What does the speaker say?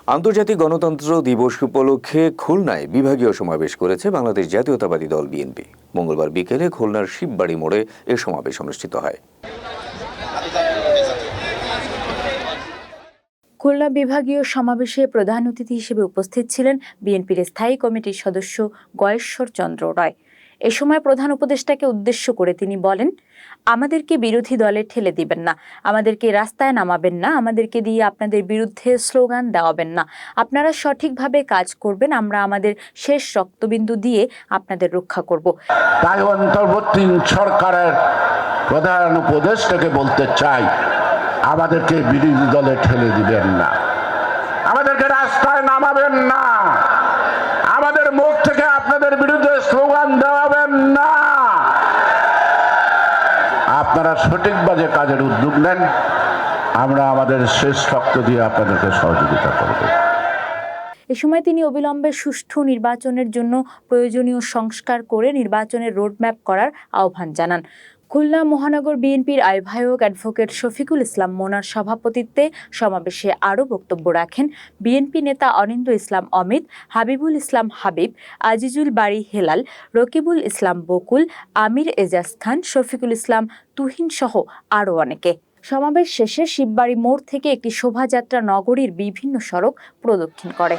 আন্তর্জাতিক গণতন্ত্র দিবস উপলক্ষে খুলনায় বিভাগীয় সমাবেশ করেছে বাংলাদেশ জাতীয়তাবাদী দল বিএনপি। মঙ্গলবার বিকেলে খুলনার শিববাড়ি মোড়ে এ সমাবেশ অনুষ্ঠিত হয়। খুলনা বিভাগীয় সমাবেশে প্রধান অতিথি হিসেবে উপস্থিত ছিলেন বিএনপির স্থায়ী কমিটির সদস্য গয়েশ্বর চন্দ্র রায়। এ সময় প্রধান উপদেষ্টাকে উদ্দেশ্য করে তিনি বলেন, আমাদেরকে বিরোধী দলে ঠেলে দিবেন না, আমাদেরকে রাস্তায় নামাবেন না, আমাদেরকে দিয়ে আপনাদের বিরুদ্ধে স্লোগান দেওয়াবেন না। আপনারা সঠিকভাবে কাজ করবেন, আমরা আমাদের শেষ রক্তবিন্দু দিয়ে আপনাদের রক্ষা করব। তাই অন্তর্বর্তী সরকারের প্রধান উপদেষ্টাকে বলতে চাই, আমাদেরকে বিরোধী দলে ঠেলে দিবেন না, আমাদেরকে রাস্তায় নামাবেন না, আমাদের মুখ থেকে আপনাদের বিরুদ্ধে স্লোগান দেওয়াবেন না। আপনারা সঠিকভাবে কাজের উদ্যোগ নেন, আমরা আমাদের শেষ রক্ত দিয়ে আপনাদেরকে সহযোগিতা করব। এ সময় তিনি অবিলম্বে সুষ্ঠু নির্বাচনের জন্য প্রয়োজনীয় সংস্কার করে নির্বাচনের রোডম্যাপ করার আহ্বান জানান। খুলনা মহানগর বিএনপির আহ্বায়ক অ্যাডভোকেট শফিকুল ইসলাম মোনার সভাপতিত্বে সমাবেশে আরও বক্তব্য রাখেন বিএনপি নেতা অনিন্দ ইসলাম অমিত, হাবিবুল ইসলাম হাবিব, আজিজুল বারী হেলাল, রকিবুল ইসলাম বকুল, আমির এজাজ খান, শফিকুল ইসলাম তুহিন সহ আরও অনেকে। সমাবেশ শেষে শিববাড়ি মোড় থেকে একটি শোভাযাত্রা নগরীর বিভিন্ন সড়ক প্রদক্ষিণ করে।